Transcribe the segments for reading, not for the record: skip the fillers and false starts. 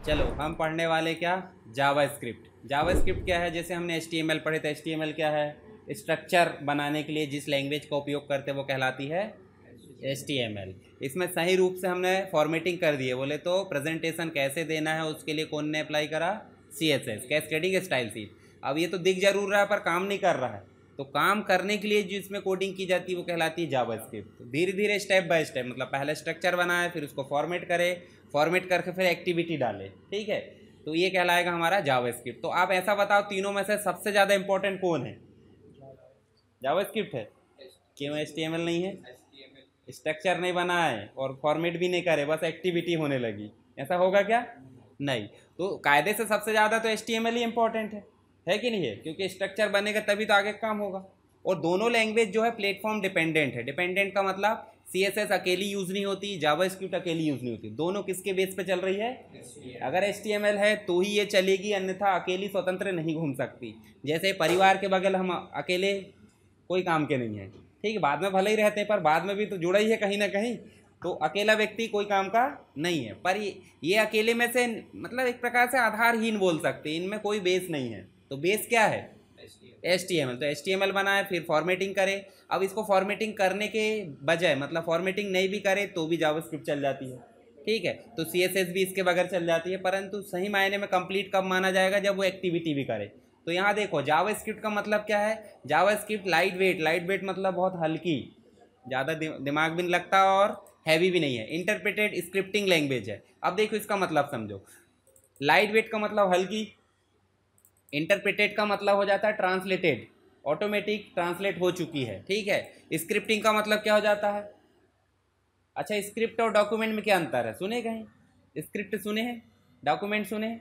चलो हम पढ़ने वाले क्या, जावास्क्रिप्ट। जावास्क्रिप्ट क्या है? जैसे हमने HTML पढ़े थे, HTML क्या है? स्ट्रक्चर बनाने के लिए जिस लैंग्वेज का उपयोग करते हैं वो कहलाती है HTML। इसमें सही रूप से हमने फॉर्मेटिंग कर दी है। बोले तो प्रेजेंटेशन कैसे देना है उसके लिए कौन ने अप्लाई करा? CSS, cascading style sheet. अब ये तो दिख जरूर रहा है पर काम नहीं कर रहा है, तो काम करने के लिए जो इसमें कोडिंग की जाती है वो कहलाती है जावास्क्रिप्ट। धीरे धीरे स्टेप बाय स्टेप, मतलब पहले स्ट्रक्चर बनाए, फिर उसको फॉर्मेट करे, फॉर्मेट करके फिर एक्टिविटी डाले, ठीक है, तो ये कहलाएगा हमारा जावास्क्रिप्ट। तो आप ऐसा बताओ तीनों में से सबसे ज़्यादा इंपॉर्टेंट कौन है? जावास्क्रिप्ट है। क्यों HTML नहीं है? स्ट्रक्चर नहीं बनाए और फॉर्मेट भी नहीं करे, बस एक्टिविटी होने लगी, ऐसा होगा क्या? नहीं। तो कायदे से सबसे ज़्यादा तो HTML ही इंपॉर्टेंट है कि नहीं है? क्योंकि स्ट्रक्चर बनेगा तभी तो आगे काम होगा। और दोनों लैंग्वेज जो है प्लेटफॉर्म डिपेंडेंट है। डिपेंडेंट का मतलब CSS अकेली यूज़ नहीं होती, जावास्क्रिप्ट अकेली यूज़ नहीं होती, दोनों किसके बेस पे चल रही है? अगर HTML है तो ही ये चलेगी, अन्यथा अकेली स्वतंत्र नहीं घूम सकती। जैसे परिवार के बगल हम अकेले कोई काम के नहीं है, ठीक है, बाद में भले ही रहते हैं पर बाद में भी तो जुड़ा ही है कहीं ना कहीं। तो अकेला व्यक्ति कोई काम का नहीं है, पर ये अकेले में से मतलब एक प्रकार से आधारहीन बोल सकते हैं, इनमें कोई बेस नहीं है। तो बेस क्या है? HTML। तो HTML बनाए, फिर फॉर्मेटिंग करे। अब इसको फॉर्मेटिंग करने के बजाय, मतलब फॉर्मेटिंग नहीं भी करे तो भी जावास्क्रिप्ट चल जाती है, ठीक है, तो CSS भी इसके बगैर चल जाती है। परंतु सही मायने में कंप्लीट कब माना जाएगा? जब वो एक्टिविटी भी करे। तो यहाँ देखो जावास्क्रिप्ट का मतलब क्या है? JavaScript light weight, light weight मतलब बहुत हल्की, ज़्यादा दिमाग भी नहीं लगता और हैवी भी नहीं है, इंटरप्रेटेड स्क्रिप्टिंग लैंग्वेज है। अब देखो इसका मतलब समझो, लाइट वेट का मतलब हल्की, इंटरप्रेटेड का मतलब हो जाता है ट्रांसलेटेड, ऑटोमेटिक ट्रांसलेट हो चुकी है, ठीक है। स्क्रिप्टिंग का मतलब क्या हो जाता है? अच्छा, स्क्रिप्ट और डॉक्यूमेंट में क्या अंतर है? सुने कहीं? स्क्रिप्ट सुने हैं, डॉक्यूमेंट सुने हैं?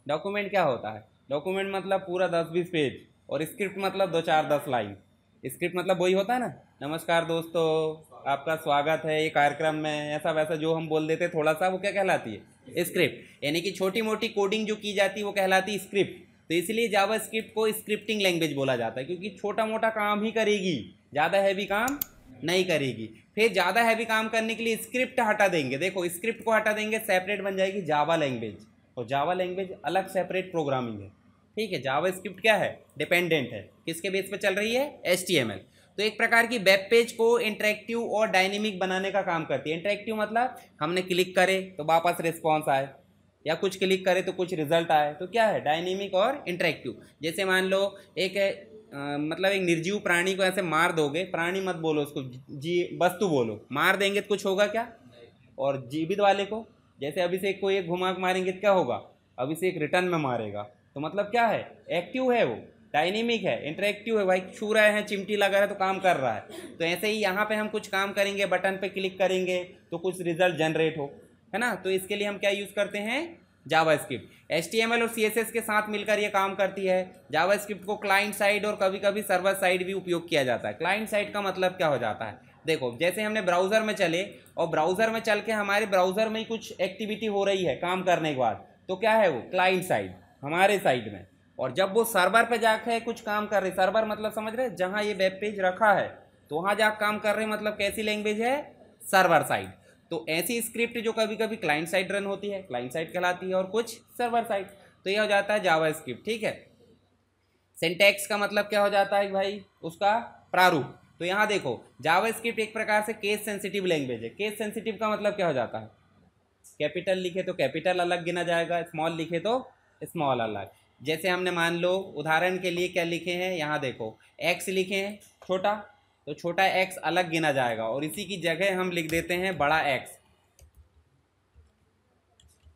डॉक्यूमेंट क्या होता है? डॉक्यूमेंट मतलब पूरा 10-20 पेज, और स्क्रिप्ट मतलब 2-4-10 लाइन। स्क्रिप्ट मतलब वही होता है ना, नमस्कार दोस्तों, आपका स्वागत है ये कार्यक्रम में, ऐसा वैसा जो हम बोल देते थोड़ा सा, वो क्या कहलाती है? स्क्रिप्ट। यानी कि छोटी मोटी कोडिंग जो की जाती है वो कहलाती है स्क्रिप्ट। तो इसलिए जावास्क्रिप्ट को स्क्रिप्टिंग लैंग्वेज बोला जाता है, क्योंकि छोटा मोटा काम ही करेगी, ज़्यादा हैवी काम नहीं करेगी। फिर ज़्यादा हैवी काम करने के लिए स्क्रिप्ट हटा देंगे, देखो स्क्रिप्ट को हटा देंगे, सेपरेट बन जाएगी जावा लैंग्वेज। और जावा लैंग्वेज अलग सेपरेट प्रोग्रामिंग है, ठीक है। जावास्क्रिप्ट क्या है? डिपेंडेंट है, किसके बेस पे चल रही है? HTML। तो एक प्रकार की वेब पेज को इंटरेक्टिव और डायनेमिक बनाने का काम करती है। इंटरेक्टिव मतलब हमने क्लिक करे तो वापस रिस्पॉन्स आए, या कुछ क्लिक करे तो कुछ रिजल्ट आए, तो क्या है? डायनेमिक और इंटरेक्टिव। जैसे मान लो एक मतलब एक निर्जीव प्राणी को ऐसे मार दोगे, प्राणी मत बोलो उसको, जी वस्तु बोलो, मार देंगे तो कुछ होगा क्या? और जीवित वाले को, जैसे अभिषेक को एक घुमा के मारेंगे तो क्या होगा? अभिषेक रिटर्न में मारेगा। तो मतलब क्या है? एक्टिव है वो, डायनेमिक है, इंटरेक्टिव है, भाई छू रहे हैं, चिमटी लगा रहा है तो काम कर रहा है। तो ऐसे ही यहाँ पे हम कुछ काम करेंगे, बटन पे क्लिक करेंगे तो कुछ रिजल्ट जनरेट हो, है ना। तो इसके लिए हम क्या यूज़ करते हैं? जावास्क्रिप्ट। HTML और CSS के साथ मिलकर ये काम करती है। जावास्क्रिप्ट को क्लाइंट साइड और कभी कभी सर्वर साइड भी उपयोग किया जाता है। क्लाइंट साइड का मतलब क्या हो जाता है? देखो जैसे हमने ब्राउज़र में चले और ब्राउज़र में चल के हमारे ब्राउज़र में ही कुछ एक्टिविटी हो रही है काम करने के बाद, तो क्या है वो? क्लाइंट साइड, हमारे साइड में। और जब वो सर्वर पे जाके कुछ काम कर रहे, सर्वर मतलब समझ रहे, जहाँ ये वेब पेज रखा है तो वहाँ जाकर काम कर रहे, मतलब कैसी लैंग्वेज है? Server side. तो ऐसी स्क्रिप्ट जो कभी कभी क्लाइंट साइड रन होती है, क्लाइंट साइड कहलाती है, और कुछ सर्वर साइड। तो ये हो जाता है जावास्क्रिप्ट, ठीक है। सिंटैक्स का मतलब क्या हो जाता है भाई? उसका प्रारूप। तो यहाँ देखो जावास्क्रिप्ट एक प्रकार से केस सेंसिटिव लैंग्वेज है। केस सेंसिटिव का मतलब क्या हो जाता है? कैपिटल लिखे तो कैपिटल अलग गिना जाएगा, स्मॉल लिखे तो स्मॉल अलग। जैसे हमने मान लो उदाहरण के लिए क्या लिखे हैं, यहाँ देखो एक्स लिखे हैं छोटा, तो छोटा एक्स अलग गिना जाएगा, और इसी की जगह हम लिख देते हैं बड़ा एक्स,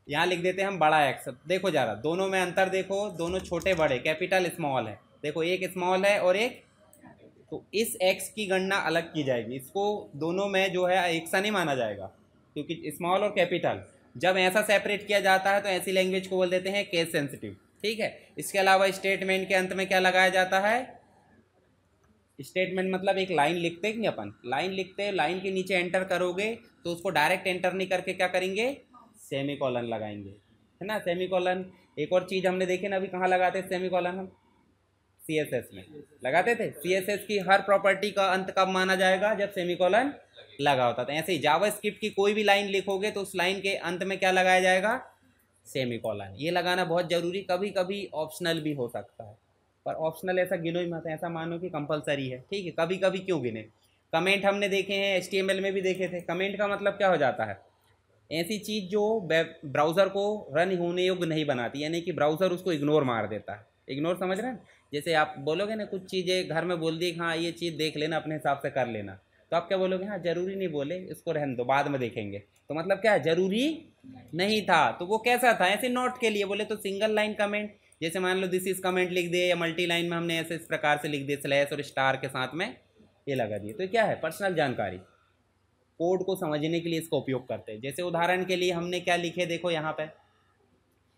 यहाँ लिख देते हैं हम बड़ा एक्स। देखो जरा दोनों में अंतर देखो, दोनों छोटे बड़े, कैपिटल स्मॉल है, देखो एक स्मॉल है और एक, तो इस एक्स की गणना अलग की जाएगी, इसको दोनों में जो है एक सा नहीं माना जाएगा, क्योंकि स्मॉल और कैपिटल जब ऐसा सेपरेट किया जाता है तो ऐसी लैंग्वेज को बोल देते हैं केस सेंसिटिव, ठीक है। इसके अलावा स्टेटमेंट के अंत में क्या लगाया जाता है? स्टेटमेंट मतलब एक लाइन लिखते हैं कि अपन लाइन लिखते हैं, लाइन के नीचे एंटर करोगे तो उसको डायरेक्ट एंटर नहीं करके क्या करेंगे? सेमी कॉलन लगाएंगे, है ना, सेमी कॉलन। एक और चीज़ हमने देखी ना, अभी कहाँ लगाते हैं सेमी कॉलन? हम CSS में लगाते थे। CSS की हर प्रॉपर्टी का अंत कब माना जाएगा? जब सेमी कॉलन लगा होता था। ऐसे ही जावास्क्रिप्ट की कोई भी लाइन लिखोगे तो उस लाइन के अंत में क्या लगाया जाएगा? सेमीकोलन। ये लगाना बहुत ज़रूरी, कभी कभी ऑप्शनल भी हो सकता है, पर ऑप्शनल ऐसा गिनो ही मत, ऐसा मानो कि कंपलसरी है, ठीक है। कभी कभी क्यों गिने। कमेंट हमने देखे हैं, HTML में भी देखे थे। कमेंट का मतलब क्या हो जाता है, ऐसी चीज़ जो वेब ब्राउज़र को रन होने योग्य नहीं बनाती, यानी कि ब्राउज़र उसको इग्नोर मार देता है। इग्नोर समझ रहे हैं। जैसे आप बोलोगे ना, कुछ चीज़ें घर में बोल दी, हाँ ये चीज़ देख लेना, अपने हिसाब से कर लेना, तो आप क्या बोलोगे, हाँ ज़रूरी नहीं बोले, इसको रहने दो, बाद में देखेंगे। तो मतलब क्या है, ज़रूरी नहीं था। तो वो कैसा था, ऐसे नोट के लिए बोले तो सिंगल लाइन कमेंट, जैसे मान लो दिस इज कमेंट लिख दिए, या मल्टी लाइन में हमने ऐसे इस प्रकार से लिख दिए, स्लैश और स्टार के साथ में ये लगा दिए। तो क्या है, पर्सनल जानकारी, कोड को समझने के लिए इसका उपयोग करते हैं। जैसे उदाहरण के लिए हमने क्या लिखे, देखो यहाँ पे,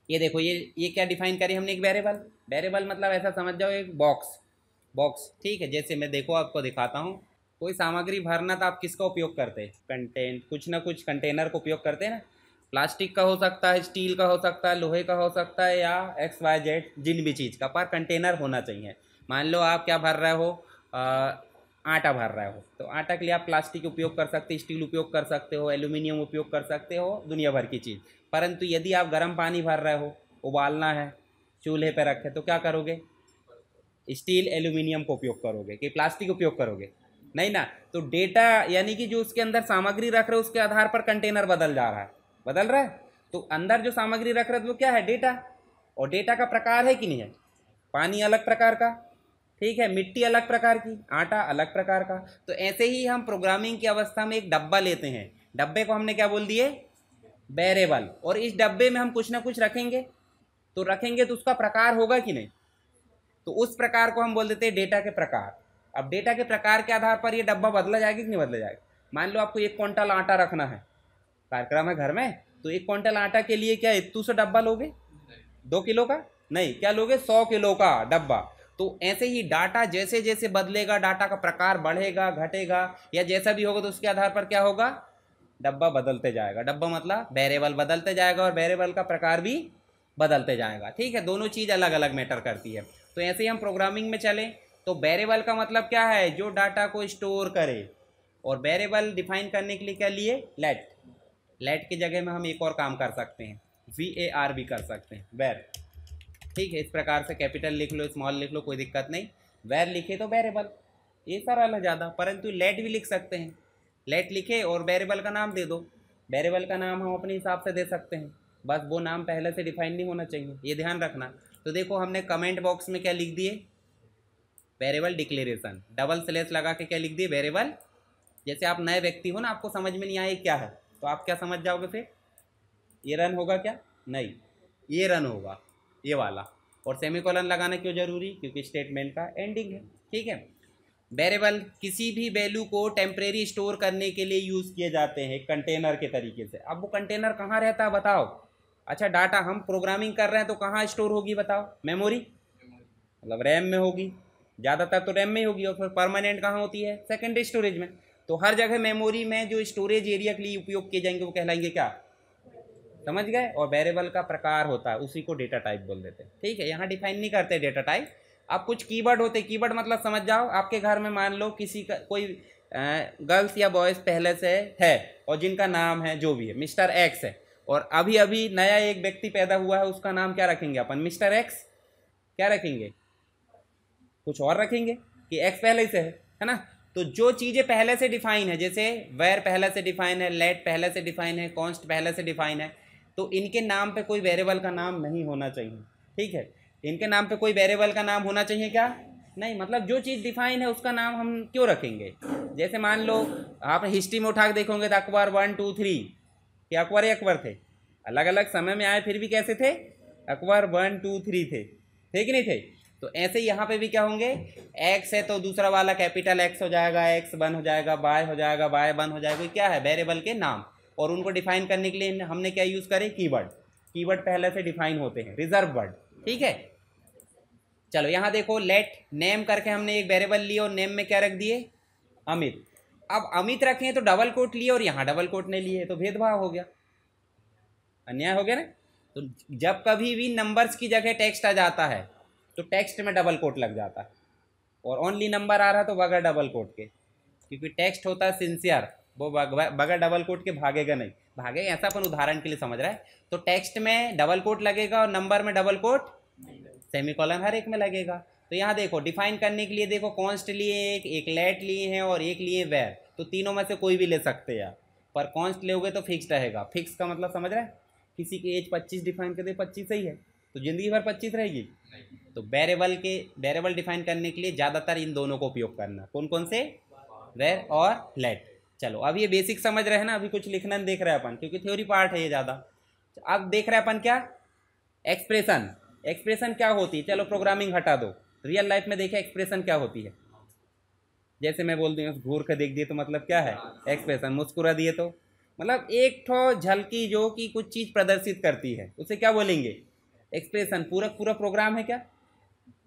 ये देखो, ये क्या डिफाइन करी हमने, एक वेरिएबल। वेरिएबल मतलब ऐसा समझ जाओ एक बॉक्स, बॉक्स, ठीक है। जैसे मैं देखो आपको दिखाता हूँ, कोई सामग्री भरना तो आप किसका उपयोग करते हैं, कंटेंट, कुछ ना कुछ कंटेनर का उपयोग करते हैं ना। प्लास्टिक का हो सकता है, स्टील का हो सकता है, लोहे का हो सकता है, या XYZ जिन भी चीज़ का, पर कंटेनर होना चाहिए। मान लो आप क्या भर रहे हो, आटा भर रहे हो, तो आटा के लिए आप प्लास्टिक उपयोग कर सकते हो, स्टील उपयोग कर सकते हो, एल्यूमिनियम उपयोग कर सकते हो, दुनिया भर की चीज़। परंतु यदि आप गर्म पानी भर रहे हो, उबालना है, चूल्हे पर रखे, तो क्या करोगे, स्टील एल्यूमिनियम का उपयोग करोगे कि प्लास्टिक उपयोग करोगे, नहीं ना। तो डेटा यानी कि जो उसके अंदर सामग्री रख रहे हो, उसके आधार पर कंटेनर बदल जा रहा है, बदल रहा है। तो अंदर जो सामग्री रख रहे हो वो क्या है, डेटा। और डेटा का प्रकार है कि नहीं है, पानी अलग प्रकार का, ठीक है, मिट्टी अलग प्रकार की, आटा अलग प्रकार का। तो ऐसे ही हम प्रोग्रामिंग की अवस्था में एक डब्बा लेते हैं, डब्बे को हमने क्या बोल दिए, वेरिएबल। और इस डब्बे में हम कुछ ना कुछ रखेंगे, तो रखेंगे तो उसका प्रकार होगा कि नहीं, तो उस प्रकार को हम बोल देते हैं डेटा के प्रकार। अब डेटा के प्रकार के आधार पर ये डब्बा बदला जाएगा कि नहीं बदला जाएगा। मान लो आपको 1 क्विंटल आटा रखना है, कार्यक्रम है घर में, तो 1 क्विंटल आटा के लिए क्या इतू से डब्बा लोगे, 2 किलो का नहीं, क्या लोगे, 100 किलो का डब्बा। तो ऐसे ही डाटा जैसे जैसे बदलेगा, डाटा का प्रकार बढ़ेगा घटेगा, या जैसा भी होगा, तो उसके आधार पर क्या होगा, डब्बा बदलते जाएगा। डब्बा मतलब वेरिएबल बदलते जाएगा, और वेरिएबल का प्रकार भी बदलते जाएगा, ठीक है। दोनों चीज़ अलग अलग मैटर करती है। तो ऐसे ही हम प्रोग्रामिंग में चलें तो वेरिएबल का मतलब क्या है, जो डाटा को स्टोर करे। और वेरिएबल डिफाइन करने के लिए क्या लिए, लेट। लेट की जगह में हम एक और काम कर सकते हैं, VAR भी कर सकते हैं, वेर, ठीक है। इस प्रकार से कैपिटल लिख लो, स्मॉल लिख लो, कोई दिक्कत नहीं। वेर लिखे तो वेरिएबल, ये सरल है ज़्यादा। परंतु लेट भी लिख सकते हैं, लेट लिखे और वेरिएबल का नाम दे दो। वेरिएबल का नाम हम अपने हिसाब से दे सकते हैं, बस वो नाम पहले से डिफाइन नहीं होना चाहिए, ये ध्यान रखना। तो देखो हमने कमेंट बॉक्स में क्या लिख दिए, वेरिएबल डिक्लेरेशन, डबल स्लैश लगा के क्या लिख दिए, वेरिएबल। जैसे आप नए व्यक्ति हो ना, आपको समझ में नहीं आए क्या है, तो आप क्या समझ जाओगे, फिर ये रन होगा क्या, नहीं, ये रन होगा, ये वाला। और सेमीकोलन लगाना क्यों जरूरी, क्योंकि स्टेटमेंट का एंडिंग है, ठीक है। वेरिएबल किसी भी वैल्यू को टेम्परेरी स्टोर करने के लिए यूज़ किए जाते हैं कंटेनर के तरीके से। अब वो कंटेनर कहाँ रहता है बताओ, अच्छा डाटा हम प्रोग्रामिंग कर रहे हैं तो कहाँ स्टोर होगी बताओ, मेमोरी, मतलब रैम में होगी, ज़्यादातर तो रैम में ही होगी। और फिर परमानेंट कहाँ होती है, सेकेंडरी स्टोरेज में। तो हर जगह मेमोरी में जो स्टोरेज एरिया के लिए उपयोग किए जाएंगे वो कहलाएंगे क्या, समझ गए। और वेरिएबल का प्रकार होता है, उसी को डेटा टाइप बोल देते हैं, ठीक है। यहाँ डिफाइन नहीं करते डेटा टाइप। अब कुछ कीवर्ड होते, कीवर्ड मतलब समझ जाओ, आपके घर में मान लो किसी का कोई गर्ल्स या बॉयज़ पहले से है, और जिनका नाम है जो भी है मिस्टर एक्स है, और अभी अभी नया एक व्यक्ति पैदा हुआ है, उसका नाम क्या रखेंगे अपन, मिस्टर एक्स, क्या रखेंगे, कुछ और रखेंगे कि एक्स पहले से है ना। तो जो चीज़ें पहले से डिफाइन है, जैसे वेर पहले से डिफाइन है, लेट पहले से डिफाइन है, कॉन्स्ट पहले से डिफाइन है, तो इनके नाम पे कोई वेरिएबल का नाम नहीं होना चाहिए, ठीक है। इनके नाम पे कोई वेरिएबल का नाम होना चाहिए क्या, नहीं। मतलब जो चीज़ डिफाइन है उसका नाम हम क्यों रखेंगे। जैसे मान लो आप हिस्ट्री में उठा के देखोगे तो अकबर 1 2 3, क्या अकबर ही अकबर थे, अलग अलग समय में आए फिर भी कैसे थे, अकबर 1 2 3 थे कि नहीं थे। तो ऐसे ही यहाँ पे भी क्या होंगे, एक्स है तो दूसरा वाला कैपिटल एक्स हो जाएगा, एक्स वन हो जाएगा, वाई हो जाएगा, वाई वन हो जाएगा, क्या है, वेरिएबल के नाम। और उनको डिफाइन करने के लिए हमने क्या यूज़ करे, कीवर्ड। कीवर्ड पहले से डिफाइन होते हैं, रिजर्व वर्ड, ठीक है। चलो यहाँ देखो, लेट नेम करके हमने एक वेरिएबल लिया और नेम में क्या रख दिए, अमित। अब अमित रखें तो डबल कोट लिए और यहाँ डबल कोट नहीं लिए, तो भेदभाव हो गया, अन्याय हो गया ना। तो जब कभी भी नंबर्स की जगह टेक्स्ट आ जाता है तो टेक्स्ट में डबल कोट लग जाता है, और ओनली नंबर आ रहा तो बगैर डबल कोट के, क्योंकि टेक्स्ट होता है सिंसियर, वो बगैर डबल कोट के भागेगा नहीं, भागेगा ऐसा अपन उदाहरण के लिए समझ रहा है। तो टेक्स्ट में डबल कोट लगेगा और नंबर में डबल कोट सेमीकोलन हर एक में लगेगा। तो यहाँ देखो डिफाइन करने के लिए देखो कॉन्स्ट लिए एक लेट लिए हैं और एक लिए वेर, तो तीनों में से कोई भी ले सकते हैं यार, पर कॉन्स्ट लोगे तो फिक्स रहेगा। फिक्स का मतलब समझ रहा है, किसी की एज 25 डिफाइन कर दे 25 सही है तो ज़िंदगी भर 25 रहेगी। तो वेरिएबल डिफाइन करने के लिए ज़्यादातर इन दोनों को उपयोग करना, कौन कौन से, वेर और लेट। चलो अब ये बेसिक समझ रहे हैं ना, अभी कुछ लिखना नहीं देख रहे हैं अपन क्योंकि थ्योरी पार्ट है ये ज़्यादा। अब देख रहे हैं अपन क्या, एक्सप्रेशन। एक्सप्रेशन क्या होती है, चलो प्रोग्रामिंग हटा दो, रियल लाइफ में देखें एक्सप्रेशन क्या होती है। जैसे मैं बोल दूँ घूर कर देख दिए तो मतलब क्या है एक्सप्रेशन, मुस्कुरा दिए तो मतलब एक ठो झलकी जो कि कुछ चीज़ प्रदर्शित करती है, उसे क्या बोलेंगे एक्सप्रेशन। पूरा प्रोग्राम है क्या,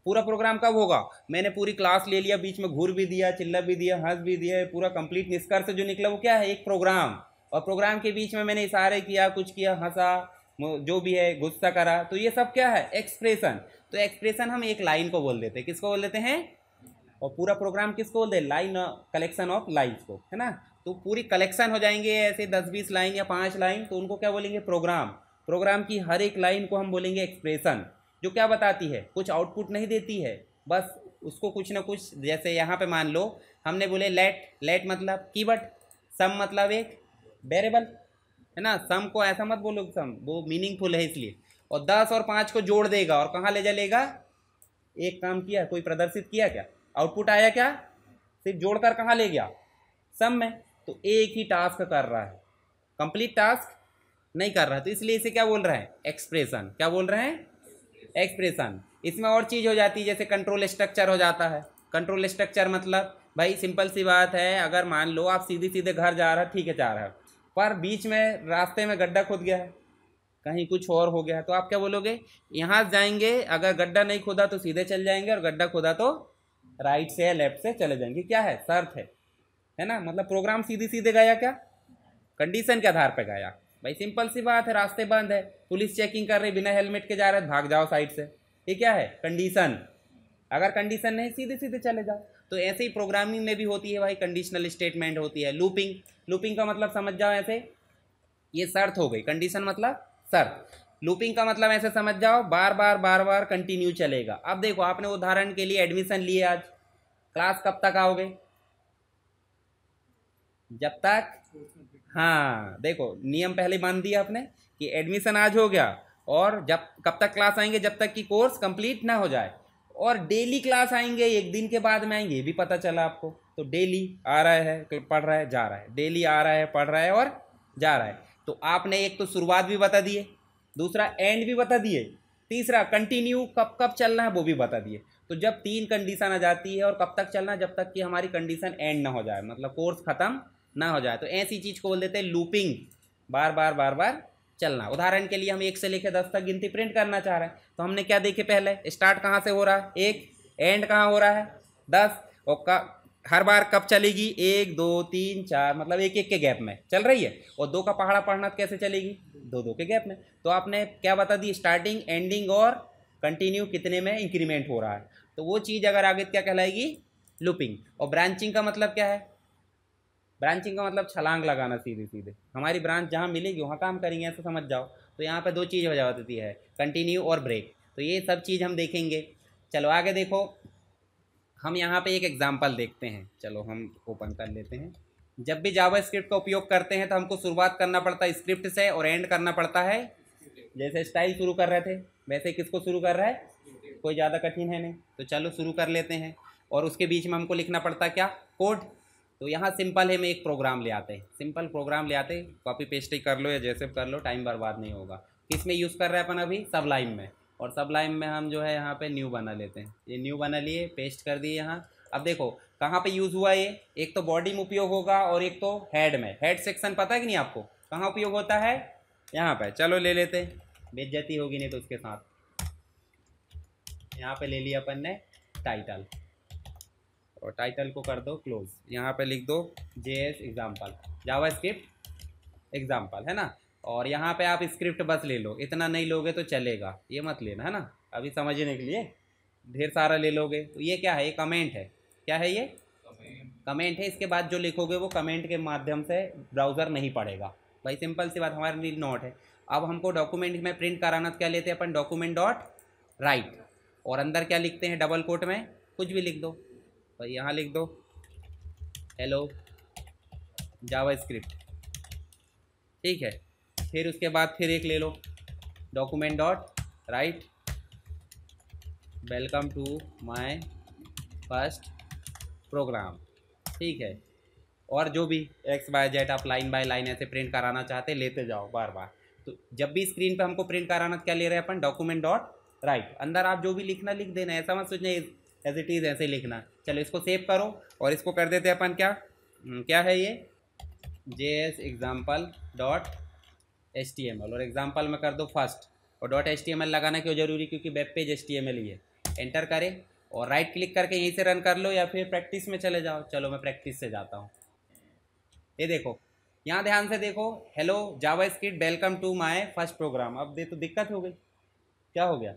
पूरा प्रोग्राम कब होगा, मैंने पूरी क्लास ले लिया, बीच में घूर भी दिया, चिल्ला भी दिया, हंस भी दिया, पूरा कंप्लीट निष्कर्ष जो निकला वो क्या है, एक प्रोग्राम। और प्रोग्राम के बीच में मैंने इशारे किया, कुछ किया, हंसा, जो भी है, गुस्सा करा, तो ये सब क्या है एक्सप्रेशन। तो एक्सप्रेशन हम एक लाइन को बोल देते हैं, किसको बोल देते हैं, और पूरा प्रोग्राम किसको बोलते हैं, लाइन, कलेक्शन ऑफ लाइन्स को, है ना। तो पूरी कलेक्शन हो जाएंगे ऐसे 10-20 लाइन या 5 लाइन, तो उनको क्या बोलेंगे प्रोग्राम। प्रोग्राम की हर एक लाइन को हम बोलेंगे एक्सप्रेशन, जो क्या बताती है, कुछ आउटपुट नहीं देती है, बस उसको कुछ ना कुछ, जैसे यहाँ पे मान लो हमने बोले लेट मतलब कीवर्ड, सम मतलब एक वेरिएबल, है ना। सम को ऐसा मत बोलो सम, वो मीनिंगफुल है इसलिए। और 10 और 5 को जोड़ देगा और कहाँ ले चलेगा, एक काम किया, कोई प्रदर्शित किया क्या, आउटपुट आया क्या, सिर्फ जोड़कर कहाँ ले गया, सम में। तो एक ही टास्क कर रहा है, कंप्लीट टास्क नहीं कर रहा है, तो इसलिए इसे क्या बोल रहे हैं एक्सप्रेशन। क्या बोल रहे हैं एक्सप्रेशन। इसमें और चीज़ हो जाती है, जैसे कंट्रोल स्ट्रक्चर हो जाता है। कंट्रोल स्ट्रक्चर मतलब भाई सिंपल सी बात है, अगर मान लो आप सीधे घर जा रहे हो, ठीक है जा रहे हो, पर बीच में रास्ते में गड्ढा खुद गया है, कहीं कुछ और हो गया, तो आप क्या बोलोगे, यहाँ जाएंगे, अगर गड्ढा नहीं खुदा तो सीधे चल जाएंगे, और गड्ढा खुदा तो राइट से या लेफ्ट से चले जाएंगे। क्या है, शर्त है ना। मतलब प्रोग्राम सीधे गया क्या, कंडीशन के आधार पर गया। भाई सिंपल सी बात है, रास्ते बंद है, पुलिस चेकिंग कर रही, बिना हेलमेट के जा रहे, भाग जाओ साइड से, ये क्या है कंडीशन। अगर कंडीशन नहीं सीधे चले जाओ। तो ऐसे ही प्रोग्रामिंग में भी होती है भाई, कंडीशनल स्टेटमेंट होती है। लूपिंग का मतलब समझ जाओ ऐसे, ये शर्त हो गई, कंडीशन मतलब शर्त। लूपिंग का मतलब ऐसे समझ जाओ, बार बार कंटिन्यू चलेगा। अब देखो आपने उदाहरण के लिए एडमिशन लिए आज, क्लास कब तक आओगे, जब तक, हाँ देखो नियम पहले मान दिया आपने कि एडमिशन आज हो गया, और जब कब तक क्लास आएंगे, जब तक कि कोर्स कंप्लीट ना हो जाए। और डेली क्लास आएंगे, एक दिन के बाद में आएंगे, ये भी पता चला आपको। तो डेली आ रहा है, पढ़ रहा है, जा रहा है, डेली आ रहा है, पढ़ रहा है और जा रहा है। तो आपने एक तो शुरुआत भी बता दिए, दूसरा एंड भी बता दिए, तीसरा कंटिन्यू कब चलना है वो भी बता दिए। तो जब 3 कंडीशन आ जाती है, और कब तक चलना है, जब तक कि हमारी कंडीशन एंड ना हो जाए, मतलब कोर्स खत्म ना हो जाए, तो ऐसी चीज़ को बोल देते हैं लूपिंग, बार बार चलना। उदाहरण के लिए हम 1 से लेकर 10 तक गिनती प्रिंट करना चाह रहे हैं, तो हमने क्या देखे, पहले स्टार्ट कहाँ से हो रहा है 1, एंड कहाँ हो रहा है 10, और हर बार कब चलेगी 1 2 3 4, मतलब एक के गैप में चल रही है। और 2 का पहाड़ा पढ़ना कैसे चलेगी, 2 के गैप में। तो आपने क्या बता दी, स्टार्टिंग, एंडिंग और कंटिन्यू कितने में इंक्रीमेंट हो रहा है, तो वो चीज़ अगर आगे क्या कहलाएगी, लूपिंग। और ब्रांचिंग का मतलब क्या है, ब्रांचिंग का मतलब छलांग लगाना, सीधे हमारी ब्रांच जहाँ मिलेगी वहाँ काम करेंगे, ऐसा समझ जाओ। तो यहाँ पे 2 चीज़ हो जाती है, कंटिन्यू और ब्रेक। तो ये सब चीज़ हम देखेंगे। चलो आगे देखो, हम यहाँ पे एक एग्जांपल देखते हैं, चलो हम ओपन कर लेते हैं। जब भी जावास्क्रिप्ट का उपयोग करते हैं तो हमको शुरुआत करना पड़ता है स्क्रिप्ट से, और एंड करना पड़ता है, जैसे स्टाइल शुरू कर रहे थे वैसे किसको शुरू कर रहा है, कोई ज़्यादा कठिन है नहीं। तो चलो शुरू कर लेते हैं, और उसके बीच में हमको लिखना पड़ता है क्या, कोड। तो यहाँ सिंपल है, मैं एक प्रोग्राम ले आते हैं, सिंपल प्रोग्राम ले आते, कॉपी पेस्ट ही कर लो या जैसे कर लो, टाइम बर्बाद नहीं होगा। किस में यूज़ कर रहे हैं अपन अभी, सबलाइम में। और सबलाइम में हम जो है यहाँ पे न्यू बना लेते हैं, ये न्यू बना लिए, पेस्ट कर दिए यहाँ। अब देखो कहाँ पे यूज़ हुआ ये, एक तो बॉडी में उपयोग होगा और एक तो हेड में। हेड सेक्शन पता है कि नहीं आपको, कहाँ उपयोग होता है, यहाँ पे। चलो ले लेते, बेइज्जती होगी नहीं तो उसके साथ। यहाँ पे ले लिया अपन ने टाइटल, और टाइटल को कर दो क्लोज। यहाँ पे लिख दो JS एग्जाम्पल, जावास्क्रिप्ट एग्जाम्पल, है ना। और यहाँ पे आप स्क्रिप्ट बस ले लो, इतना नहीं लोगे तो चलेगा, ये मत लेना, है ना। अभी समझने के लिए ढेर सारा ले लोगे तो ये क्या है, ये कमेंट है। क्या है ये, कमेंट है, इसके बाद जो लिखोगे वो कमेंट के माध्यम से ब्राउज़र नहीं पढ़ेगा। भाई सिंपल सी बात, हमारे लिए नोट है। अब हमको डॉक्यूमेंट में प्रिंट कराना तो क्या लेते हैं अपन, डॉक्यूमेंट डॉट राइट, और अंदर क्या लिखते हैं डबल कोट में, कुछ भी लिख दो। भाई यहाँ लिख दो हेलो जावास्क्रिप्ट, ठीक है। फिर उसके बाद फिर एक ले लो document dot write welcome to my first program, ठीक है। और जो भी एक्स वाई जेड आप लाइन बाय लाइन ऐसे प्रिंट कराना चाहते लेते जाओ बार बार। तो जब भी स्क्रीन पे हमको प्रिंट कराना क्या ले रहे हैं अपन, डॉक्यूमेंट डॉट राइट, अंदर आप जो भी लिखना लिख देना, ऐसा मत सोचना एज इट इज़ ऐसे लिखना। चलो इसको सेव करो और इसको कर देते हैं अपन क्या है ये JS example डॉट HTML, और एग्जाम्पल में कर दो फर्स्ट, और डॉट HTML लगाना क्यों जरूरी, क्योंकि वेब पेज HTML ही है। एंटर करें और राइट क्लिक करके यहीं से रन कर लो या फिर प्रैक्टिस में चले जाओ। चलो मैं प्रैक्टिस से जाता हूँ। ये देखो यहाँ ध्यान से देखो, hello JavaScript welcome to my first program. अब तो दिक्कत हो गई, क्या हो गया,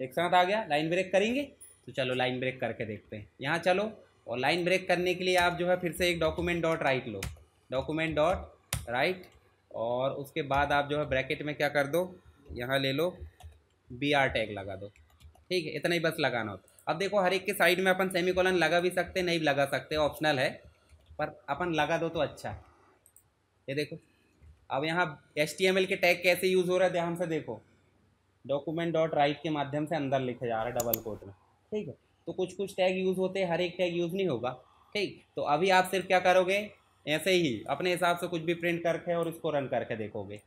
एक साथ आ गया। लाइन ब्रेक करेंगे तो चलो लाइन ब्रेक करके देखते हैं। यहाँ चलो, और लाइन ब्रेक करने के लिए आप जो है फिर से एक डॉक्यूमेंट डॉट राइट लो, डॉक्यूमेंट डॉट राइट, और उसके बाद आप जो है ब्रैकेट में क्या कर दो, यहाँ ले लो BR टैग लगा दो, ठीक है। इतना ही बस लगाना होता। अब देखो हर एक के साइड में अपन सेमीकोलन लगा भी सकते, नहीं लगा सकते, ऑप्शनल है, पर अपन लगा दो तो अच्छा है। ये देखो अब यहाँ HTML के टैग कैसे यूज़ हो रहा है, ध्यान से देखो, डॉक्यूमेंट डॉट राइट के माध्यम से अंदर लिखा जा रहा है डबल कोट में, ठीक है। तो कुछ कुछ टैग यूज़ होते हैं, हर एक टैग यूज़ नहीं होगा, ठीक। तो अभी आप सिर्फ क्या करोगे, ऐसे ही अपने हिसाब से कुछ भी प्रिंट करके और इसको रन करके देखोगे।